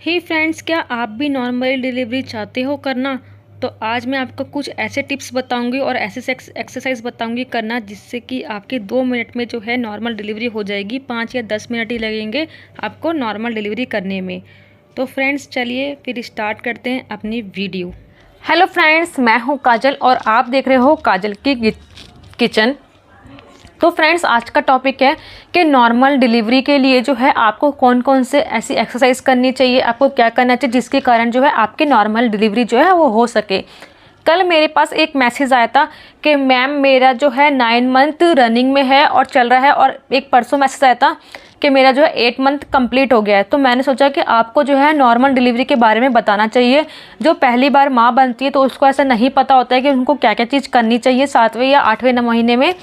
हे friends, क्या आप भी नॉर्मल डिलीवरी चाहते हो करना? तो आज मैं आपको कुछ ऐसे टिप्स बताऊंगी और ऐसे एक्सरसाइज बताऊंगी करना, जिससे कि आपके 2 मिनट में जो है नॉर्मल डिलीवरी हो जाएगी। 5 या 10 मिनट ही लगेंगे आपको नॉर्मल डिलीवरी करने में। तो फ्रेंड्स, चलिए फिर स्टार्ट करते हैं अपनी वीडियो। हेलो फ्रेंड्स, मैं हूँ काजल और आप देख रहे हो काजल की किचन। तो फ्रेंड्स, आज का टॉपिक है कि नॉर्मल डिलीवरी के लिए जो है आपको कौन कौन से ऐसी एक्सरसाइज करनी चाहिए, आपको क्या करना चाहिए जिसके कारण जो है आपकी नॉर्मल डिलीवरी जो है वो हो सके। कल मेरे पास एक मैसेज आया था कि मैम मेरा जो है 9 मंथ रनिंग में है और चल रहा है, और एक परसों मैसेज आया था कि मेरा जो है 8 मंथ कंप्लीट हो गया है। तो मैंने सोचा कि आपको जो है नॉर्मल डिलीवरी के बारे में बताना चाहिए। जो पहली बार माँ बनती है तो उसको ऐसा नहीं पता होता है कि उनको क्या क्या चीज़ करनी चाहिए 7वें या 8वें महीने में।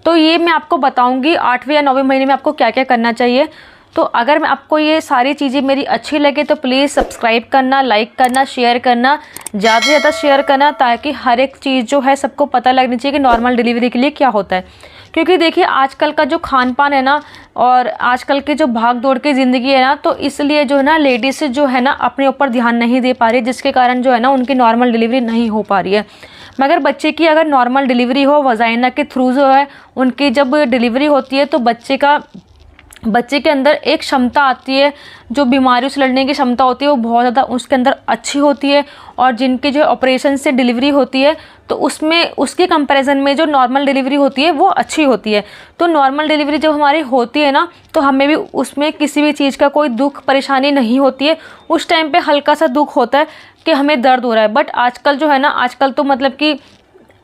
तो ये मैं आपको बताऊंगी 8वें या 9वें महीने में आपको क्या क्या करना चाहिए। तो अगर मैं आपको ये सारी चीज़ें मेरी अच्छी लगे तो प्लीज़ सब्सक्राइब करना, लाइक करना, शेयर करना, ज़्यादा से ज़्यादा शेयर करना, ताकि हर एक चीज़ जो है सबको पता लगनी चाहिए कि नॉर्मल डिलीवरी के लिए क्या होता है। क्योंकि देखिए आजकल का जो खान पान है ना, और आजकल की जो भाग दौड़ की ज़िंदगी है ना, तो इसलिए जो है ना लेडीज़ जो है ना अपने ऊपर ध्यान नहीं दे पा रही, जिसके कारण जो है ना उनकी नॉर्मल डिलीवरी नहीं हो पा रही है। मगर बच्चे की अगर नॉर्मल डिलीवरी हो, वजाइना के थ्रू जो है उनकी जब डिलीवरी होती है, तो बच्चे के अंदर एक क्षमता आती है, जो बीमारियों से लड़ने की क्षमता होती है वो बहुत ज़्यादा उसके अंदर अच्छी होती है। और जिनकी जो ऑपरेशन से डिलीवरी होती है तो उसमें उसके कंपैरिजन में जो नॉर्मल डिलीवरी होती है वो अच्छी होती है। तो नॉर्मल डिलीवरी जब हमारी होती है ना, तो हमें भी उसमें किसी भी चीज़ का कोई दुख परेशानी नहीं होती है। उस टाइम पे हल्का सा दुख होता है कि हमें दर्द हो रहा है, बट आजकल जो है ना, आजकल तो मतलब कि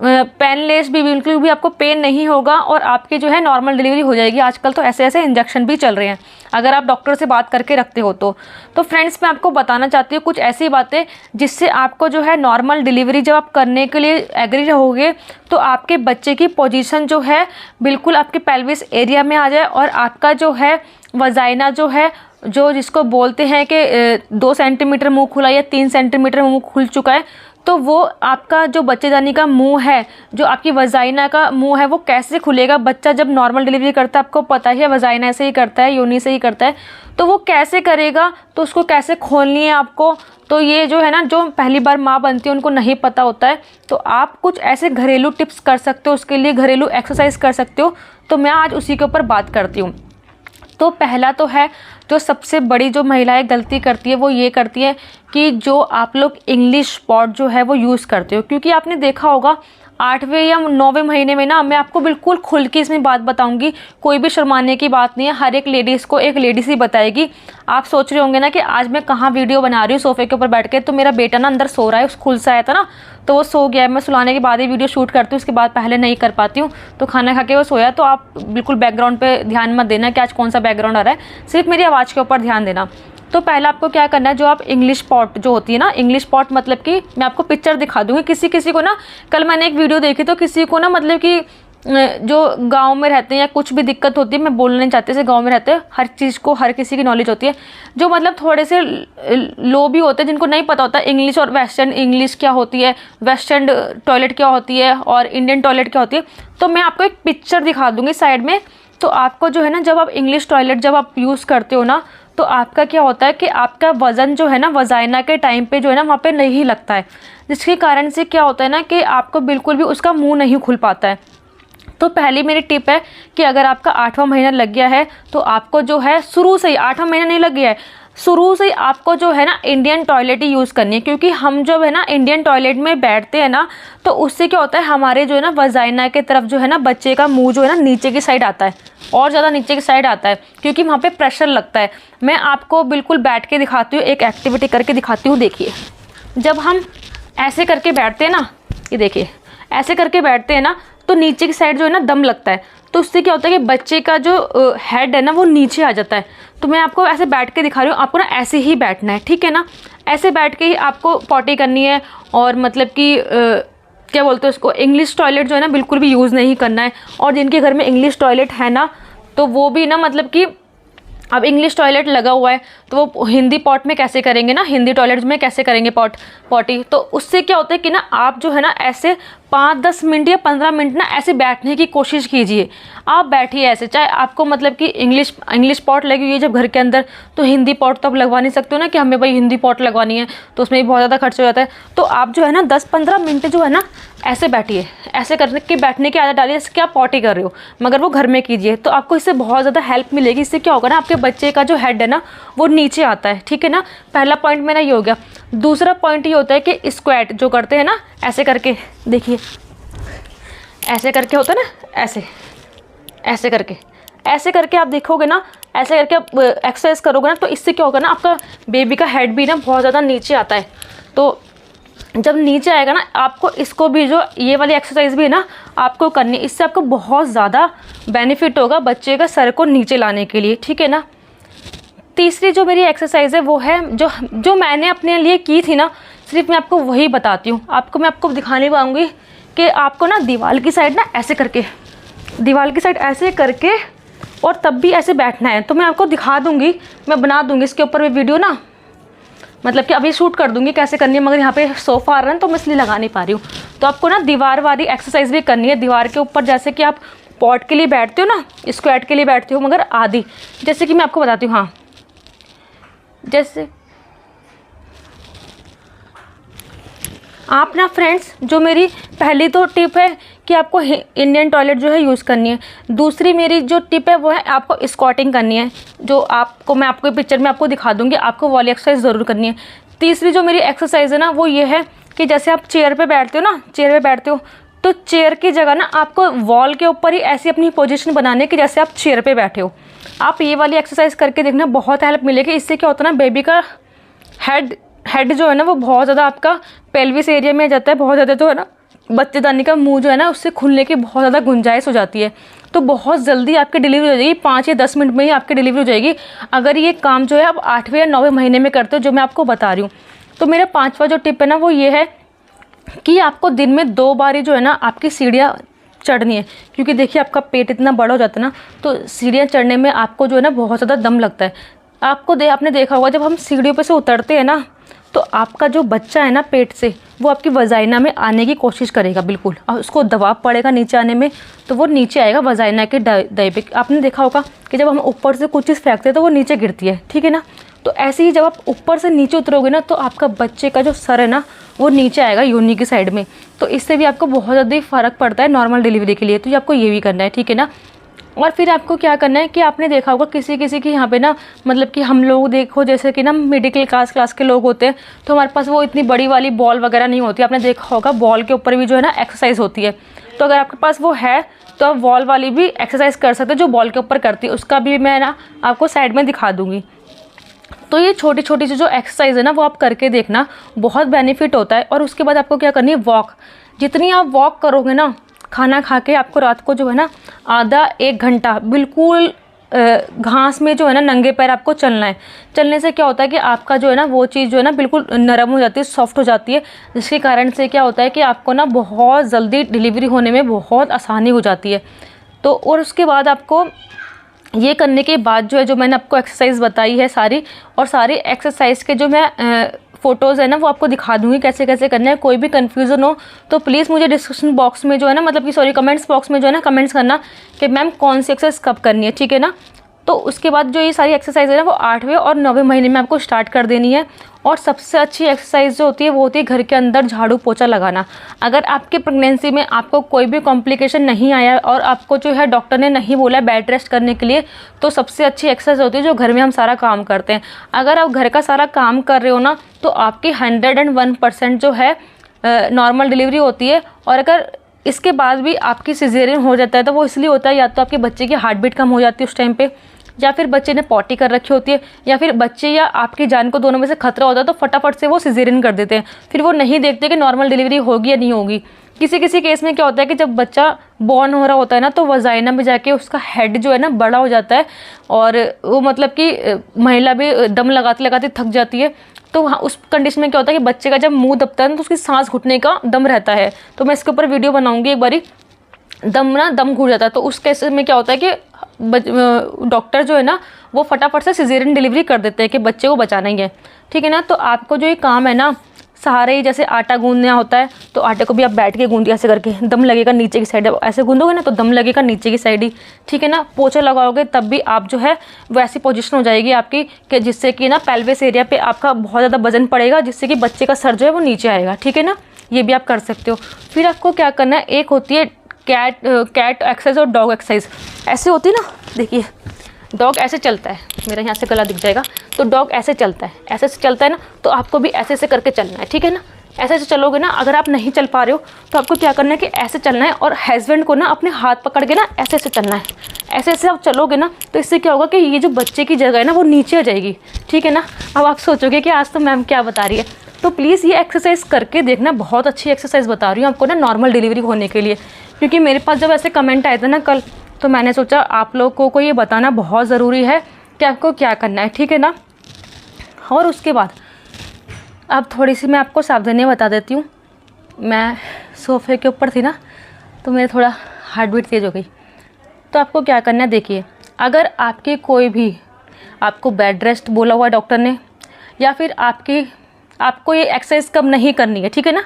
पेनलेस भी, बिल्कुल भी आपको पेन नहीं होगा और आपकी जो है नॉर्मल डिलीवरी हो जाएगी। आजकल तो ऐसे ऐसे इंजेक्शन भी चल रहे हैं, अगर आप डॉक्टर से बात करके रखते हो तो फ्रेंड्स, मैं आपको बताना चाहती हूँ कुछ ऐसी बातें जिससे आपको जो है नॉर्मल डिलीवरी जब आप करने के लिए एग्री रहोगे तो आपके बच्चे की पोजीशन जो है बिल्कुल आपके पेल्विस एरिया में आ जाए, और आपका जो है वजाइना जो है, जो जिसको बोलते हैं कि 2 सेंटीमीटर मुँह खुला या 3 सेंटीमीटर मुँह खुल चुका है, तो वो आपका जो बच्चेदानी का मुंह है, जो आपकी वजाइना का मुंह है, वो कैसे खुलेगा। बच्चा जब नॉर्मल डिलीवरी करता है, आपको पता ही है वजाइना से ही करता है, योनि से ही करता है, तो वो कैसे करेगा, तो उसको कैसे खोलनी है आपको। तो ये जो है ना, जो पहली बार माँ बनती है उनको नहीं पता होता है, तो आप कुछ ऐसे घरेलू टिप्स कर सकते हो, उसके लिए घरेलू एक्सरसाइज कर सकते हो। तो मैं आज उसी के ऊपर बात करती हूँ। तो पहला तो है, जो सबसे बड़ी जो महिलाएं गलती करती है वो ये करती है कि जो आप लोग इंग्लिश पॉट जो है वो यूज़ करते हो। क्योंकि आपने देखा होगा 8वें या 9वें महीने में ना, मैं आपको बिल्कुल खुल के इसमें बात बताऊंगी, कोई भी शर्माने की बात नहीं है। हर एक लेडीज़ को एक लेडीज़ ही बताएगी। आप सोच रहे होंगे ना कि आज मैं कहाँ वीडियो बना रही हूँ सोफे के ऊपर बैठ के, तो मेरा बेटा ना अंदर सो रहा है, उस खुल से आया था ना, तो वो सो गया है। मैं सुलाने के बाद ही वीडियो शूट करती हूँ, उसके बाद पहले नहीं कर पाती हूँ। तो खाना खा के वो सोया, तो आप बिल्कुल बैकग्राउंड पे ध्यान मत देना कि आज कौन सा बैकग्राउंड आ रहा है, सिर्फ मेरी आवाज़ के ऊपर ध्यान देना। तो पहला आपको क्या करना है, जो आप इंग्लिश पॉट जो होती है ना, इंग्लिश पॉट मतलब कि मैं आपको पिक्चर दिखा दूँगी। किसी को ना, कल मैंने एक वीडियो देखी तो किसी को ना मतलब कि जो गांव में रहते हैं या कुछ भी दिक्कत होती है, मैं बोलना नहीं चाहती, जैसे गांव में रहते हैं हर चीज़ को हर किसी की नॉलेज होती है, जो मतलब थोड़े से लो भी होते हैं, जिनको नहीं पता होता इंग्लिश और वेस्टर्न इंग्लिश क्या होती है, वेस्टर्न टॉयलेट क्या होती है और इंडियन टॉयलेट क्या होती है। तो मैं आपको एक पिक्चर दिखा दूँगी साइड में। तो आपको जो है ना, जब आप इंग्लिश टॉयलेट जब आप यूज़ करते हो ना, तो आपका क्या होता है कि आपका वज़न जो है ना वजाइना के टाइम पे जो है ना वहाँ पे नहीं लगता है, जिसके कारण से क्या होता है ना कि आपको बिल्कुल भी उसका मुंह नहीं खुल पाता है। तो पहली मेरी टिप है कि अगर आपका 8वां महीना लग गया है तो आपको जो है शुरू से ही, 8वां महीना नहीं लग गया है, शुरू से ही आपको जो है ना इंडियन टॉयलेट ही यूज़ करनी है। क्योंकि हम जब है ना इंडियन टॉयलेट में बैठते हैं ना, तो उससे क्या होता है, हमारे जो है ना वजाइना के तरफ जो है ना बच्चे का मुंह जो है ना नीचे की साइड आता है, और ज़्यादा नीचे की साइड आता है, क्योंकि वहाँ पे प्रेशर लगता है। मैं आपको बिल्कुल बैठ के दिखाती हूँ, एक एक्टिविटी करके दिखाती हूँ। देखिए, जब हम ऐसे करके बैठते हैं ना, ये देखिए ऐसे करके बैठते हैं ना, तो नीचे की साइड जो है ना दम लगता है, तो उससे क्या होता है कि बच्चे का जो हेड है ना वो नीचे आ जाता है। तो मैं आपको ऐसे बैठ के दिखा रही हूँ, आपको ना ऐसे ही बैठना है, ठीक है ना। ऐसे बैठ के ही आपको पॉटी करनी है, और मतलब कि क्या बोलते हैं उसको, इंग्लिश टॉयलेट जो है ना बिल्कुल भी यूज़ नहीं करना है। और जिनके घर में इंग्लिश टॉयलेट है ना, तो वो भी ना मतलब कि अब इंग्लिश टॉयलेट लगा हुआ है, तो वो हिंदी पॉट में कैसे करेंगे ना, हिंदी टॉयलेट में कैसे करेंगे पॉटी। तो उससे क्या होता है कि ना आप जो है ना ऐसे 5-10 मिनट या 15 मिनट ना ऐसे बैठने की कोशिश कीजिए। आप बैठिए ऐसे, चाहे आपको मतलब कि इंग्लिश पॉट लगी हुई है जब घर के अंदर, तो हिंदी पॉट तो आप लगवा नहीं सकते हो ना कि हमें भाई हिंदी पॉट लगवानी है, तो उसमें भी बहुत ज़्यादा खर्च हो जाता है। तो आप जो है ना 10-15 मिनट जो है ना ऐसे बैठिए, ऐसे करने के बैठने की आदत डालिए, जैसे कि आप पॉटी कर रहे हो, मगर वो घर में कीजिए। तो आपको इससे बहुत ज़्यादा हेल्प मिलेगी। इससे क्या होगा ना, आपके बच्चे का जो हेड है ना वो नीचे आता है, ठीक है ना। पहला पॉइंट मेरा ये हो गया। दूसरा पॉइंट ये होता है कि स्क्वाट जो करते हैं ना, ऐसे करके देखिए, ऐसे करके होता है ना, ऐसे करके आप देखोगे ना, ऐसे करके आप एक्सरसाइज करोगे ना, तो इससे क्या होगा ना, आपका बेबी का हेड भी ना बहुत ज़्यादा नीचे आता है। तो जब नीचे आएगा ना, आपको इसको भी, जो ये वाली एक्सरसाइज भी है ना, आपको करनी है। इससे आपको बहुत ज़्यादा बेनिफिट होगा बच्चे का सर को नीचे लाने के लिए, ठीक है ना। तीसरी जो मेरी एक्सरसाइज है वो है, जो मैंने अपने लिए की थी ना, सिर्फ मैं आपको वही बताती हूँ। मैं आपको दिखाने पाऊँगी कि आपको ना दीवार की साइड ना ऐसे करके, दीवार की साइड ऐसे करके, और तब भी ऐसे बैठना है। तो मैं आपको दिखा दूँगी, मैं बना दूँगी इसके ऊपर वीडियो ना, मतलब कि अभी शूट कर दूँगी कैसे करनी है, मगर यहाँ पे सोफ़ा आ रहा है तो मैं इसलिए लगा नहीं पा रही हूँ। तो आपको ना दीवार वाली एक्सरसाइज भी करनी है दीवार के ऊपर, जैसे कि आप पॉट के लिए बैठते हो ना, स्क्वाट के लिए बैठते हो, मगर आधी, जैसे कि मैं आपको बताती हूँ। हाँ, जैसे आप ना फ्रेंड्स, जो मेरी पहली तो टिप है कि आपको इंडियन टॉयलेट जो है यूज़ करनी है। दूसरी मेरी जो टिप है वो है आपको स्क्वाटिंग करनी है, जो मैं आपको पिक्चर में आपको दिखा दूँगी, आपको वाली एक्सरसाइज ज़रूर करनी है। तीसरी जो मेरी एक्सरसाइज है ना वो ये है कि जैसे आप चेयर पे बैठते हो ना, तो चेयर की जगह ना आपको वॉल के ऊपर ही ऐसी अपनी पोजीशन बनाने की जैसे आप चेयर पे बैठे हो। आप ये वाली एक्सरसाइज करके देखना, बहुत हेल्प मिलेगी। इससे क्या होता है ना, बेबी का हेड जो है ना वो बहुत ज़्यादा आपका पेल्विस एरिया में जाता है, बहुत ज़्यादा जो है ना बच्चेदानी का मुंह जो है ना उससे खुलने की बहुत ज़्यादा गुंजाइश हो जाती है। तो बहुत जल्दी आपकी डिलीवरी हो जाएगी, 5 या 10 मिनट में ही आपकी डिलीवरी हो जाएगी, अगर ये काम जो है आप 8वें या 9वें महीने में करते हो, जो मैं आपको बता रही हूँ। तो मेरा 5वां जो टिप है ना वो ये है कि आपको दिन में 2 बार ही जो है ना आपकी सीढ़ियाँ चढ़नी है, क्योंकि देखिए आपका पेट इतना बड़ा हो जाता है ना, तो सीढ़ियाँ चढ़ने में आपको जो है ना बहुत ज़्यादा दम लगता है। आपने देखा होगा जब हम सीढ़ियों पे से उतरते हैं ना, तो आपका जो बच्चा है ना पेट से, वो आपकी वजाइना में आने की कोशिश करेगा बिल्कुल, और उसको दबाव पड़ेगा नीचे आने में, तो वो नीचे आएगा वजाइना के दाएं पे। आपने देखा होगा कि जब हम ऊपर से कुछ चीज़ फेंकते हैं तो वो नीचे गिरती है, ठीक है ना। तो ऐसे ही जब आप ऊपर से नीचे उतरोगे ना, तो आपका बच्चे का जो सर है ना वो नीचे आएगा योनि की साइड में। तो इससे भी आपको बहुत ज़्यादा फ़र्क पड़ता है नॉर्मल डिलीवरी के लिए। तो आपको ये भी करना है, ठीक है ना। और फिर आपको क्या करना है कि आपने देखा होगा किसी के यहाँ पे ना, मतलब कि हम लोग देखो जैसे कि ना मिडिल क्लास के लोग होते हैं, तो हमारे पास वो इतनी बड़ी वाली बॉल वगैरह नहीं होती। आपने देखा होगा बॉल के ऊपर भी जो है ना एक्सरसाइज होती है। तो अगर आपके पास वो है तो आप वॉल वाली भी एक्सरसाइज कर सकते हो, जो बॉल के ऊपर करती है। उसका भी मैं ना आपको साइड में दिखा दूँगी। तो ये छोटी छोटी सी जो एक्सरसाइज है ना वो आप करके देखना, बहुत बेनिफिट होता है। और उसके बाद आपको क्या करनी है, वॉक। जितनी आप वॉक करोगे ना, खाना खा के आपको रात को जो है ना आधा 1 घंटा बिल्कुल घास में जो है ना नंगे पैर आपको चलना है। चलने से क्या होता है कि आपका जो है ना वो चीज़ जो है ना बिल्कुल नरम हो जाती है, सॉफ्ट हो जाती है, जिसके कारण से क्या होता है कि आपको ना बहुत जल्दी डिलीवरी होने में बहुत आसानी हो जाती है। तो और उसके बाद आपको ये करने के बाद जो है, जो मैंने आपको एक्सरसाइज बताई है सारी, और सारी एक्सरसाइज के जो मैं फ़ोटोज़ है ना वो आपको दिखा दूँगी कैसे कैसे करना है। कोई भी कन्फ्यूज़न हो तो प्लीज़ मुझे डिस्क्रिप्शन बॉक्स में जो है ना, मतलब कि सॉरी कमेंट्स बॉक्स में जो है ना कमेंट्स करना कि मैम कौन सी एक्सरसाइज कब करनी है, ठीक है ना। तो उसके बाद जो ये सारी एक्सरसाइज है ना वो 8वें और 9वें महीने में आपको स्टार्ट कर देनी है। और सबसे अच्छी एक्सरसाइज जो होती है वो होती है घर के अंदर झाड़ू पोछा लगाना। अगर आपके प्रेगनेंसी में आपको कोई भी कॉम्प्लिकेशन नहीं आया और आपको जो है डॉक्टर ने नहीं बोला बेड रेस्ट करने के लिए, तो सबसे अच्छी एक्सरसाइज होती है जो घर में हम सारा काम करते हैं। अगर आप घर का सारा काम कर रहे हो ना, तो आपकी 101% जो है नॉर्मल डिलीवरी होती है। और अगर इसके बाद भी आपकी सिजेरियन हो जाता है तो वो इसलिए होता है, या तो आपके बच्चे की हार्ट बीट कम हो जाती है उस टाइम पे, या फिर बच्चे ने पॉटी कर रखी होती है, या फिर बच्चे या आपकी जान को दोनों में से खतरा होता है, तो फटाफट से वो सिजेरियन कर देते हैं। फिर वो नहीं देखते कि नॉर्मल डिलीवरी होगी या नहीं होगी। किसी केस में क्या होता है कि जब बच्चा बॉर्न हो रहा होता है ना, तो वजाइना में जाके उसका हेड जो है ना बड़ा हो जाता है, और वो मतलब कि महिला भी दम लगाते लगाते थक जाती है। तो हाँ, उस कंडीशन में क्या होता है कि बच्चे का जब मुंह दबता है ना, तो उसकी सांस घुटने का दम रहता है। तो मैं इसके ऊपर वीडियो बनाऊंगी एक बारी, दम घुट जाता है। तो उस केस में क्या होता है कि डॉक्टर जो है ना वो फटाफट से सिजेरियन डिलीवरी कर देते हैं कि बच्चे को बचाना ही है, ठीक है ना। तो आपको जो ये काम है ना, सहारे ही जैसे आटा गूंदना होता है, तो आटे को भी आप बैठ के गूंदिए ऐसे करके, दम लगेगा नीचे की साइड, ऐसे गूंदोगे ना तो दम लगेगा नीचे की साइड ही, ठीक है ना। पोछा लगाओगे तब भी आप जो है वैसी पोजीशन हो जाएगी आपकी कि जिससे कि ना पेल्विस एरिया पे आपका बहुत ज़्यादा वजन पड़ेगा, जिससे कि बच्चे का सर जो है वो नीचे आएगा, ठीक है ना। ये भी आप कर सकते हो। फिर आपको क्या करना है, एक होती है कैट एक्सरसाइज और डॉग एक्सरसाइज। ऐसे होती है ना, देखिए डॉग ऐसे चलता है, मेरा यहाँ से गला दिख जाएगा, तो डॉग ऐसे चलता है, ऐसे से चलता है ना, तो आपको भी ऐसे ऐसे करके चलना है, ठीक है ना। ऐसे ऐसे चलोगे ना, अगर आप नहीं चल पा रहे हो तो आपको क्या करना है कि ऐसे चलना है और हस्बैंड को ना अपने हाथ पकड़ के ना ऐसे ऐसे चलना है। ऐसे ऐसे आप चलोगे ना तो इससे क्या होगा कि ये जो बच्चे की जगह है ना वो नीचे आ जाएगी, ठीक है ना। अब आप सोचोगे कि आज तो मैम क्या बता रही है, तो प्लीज़ ये एक्सरसाइज करके देखना, बहुत अच्छी एक्सरसाइज बता रही हूँ आपको ना नॉर्मल डिलीवरी होने के लिए। क्योंकि मेरे पास जब ऐसे कमेंट आए थे ना कल, तो मैंने सोचा आप लोगों को ये बताना बहुत ज़रूरी है कि आपको क्या करना है, ठीक है ना। और उसके बाद अब थोड़ी सी मैं आपको सावधानियाँ बता देती हूँ। मैं सोफ़े के ऊपर थी ना, तो मेरा थोड़ा हार्ट बीट तेज़ हो गई। तो आपको क्या करना है, देखिए अगर आपकी कोई भी आपको बेड रेस्ट बोला हुआ है डॉक्टर ने, या फिर आपको ये एक्सरसाइज कब नहीं करनी है, ठीक है ना,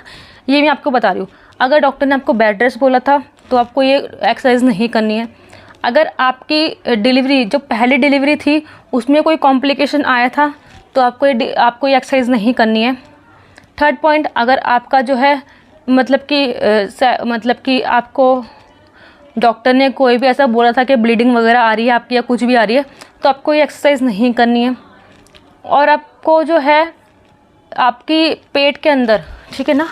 ये मैं आपको बता रही हूँ। अगर डॉक्टर ने आपको बेड रेस्ट बोला था तो आपको ये एक्सरसाइज नहीं करनी है। अगर आपकी डिलीवरी जो पहली डिलीवरी थी उसमें कोई कॉम्प्लिकेशन आया था तो आपको ये एक्सरसाइज नहीं करनी है। थर्ड पॉइंट, अगर आपका जो है मतलब कि आपको डॉक्टर ने कोई भी ऐसा बोला था कि ब्लीडिंग वगैरह आ रही है आपकी या कुछ भी आ रही है, तो आपको ये एक्सरसाइज नहीं करनी है। और आपको जो है आपकी पेट के अंदर, ठीक है ना,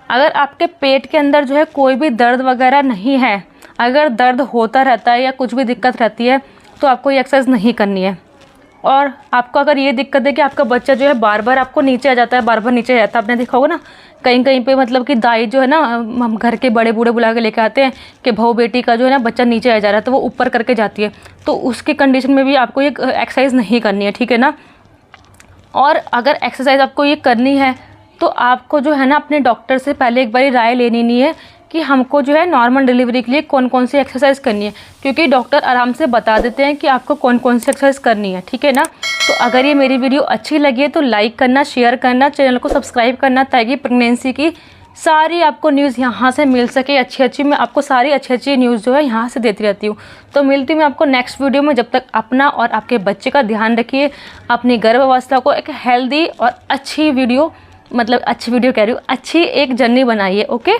अगर आपके पेट के अंदर जो है कोई भी दर्द वगैरह नहीं है, अगर दर्द होता रहता है या कुछ भी दिक्कत रहती है तो आपको ये एक्सरसाइज नहीं करनी है। और आपको अगर ये दिक्कत है कि आपका बच्चा जो है बार बार आपको नीचे आ जाता है, बार बार नीचे आ जाता है, आपने देखा होगा ना कहीं कहीं पे, मतलब कि दाई जो है ना, हम घर के बड़े बूढ़े बुला के लेके आते हैं कि बहू बेटी का जो है ना बच्चा नीचे आ जा रहा है, तो वो ऊपर करके जाती है, तो उसकी कंडीशन में भी आपको ये एक्सरसाइज नहीं करनी है, ठीक है ना। और अगर एक्सरसाइज आपको ये करनी है तो आपको जो है ना अपने डॉक्टर से पहले एक बार राय लेनी नहीं है कि हमको जो है नॉर्मल डिलीवरी के लिए कौन कौन सी एक्सरसाइज करनी है, क्योंकि डॉक्टर आराम से बता देते हैं कि आपको कौन कौन सी एक्सरसाइज करनी है, ठीक है ना। तो अगर ये मेरी वीडियो अच्छी लगी है तो लाइक करना, शेयर करना, चैनल को सब्सक्राइब करना, ताकि प्रेगनेंसी की सारी आपको न्यूज़ यहाँ से मिल सके अच्छी। मैं आपको सारी अच्छी न्यूज़ जो है यहाँ से देती रहती हूँ। तो मिलती हूँ मैं आपको नेक्स्ट वीडियो में। जब तक अपना और आपके बच्चे का ध्यान रखिए, अपनी गर्भावस्था को एक हेल्दी और अच्छी वीडियो कह रही हूँ, अच्छी एक जर्नी बनाइए। ओके।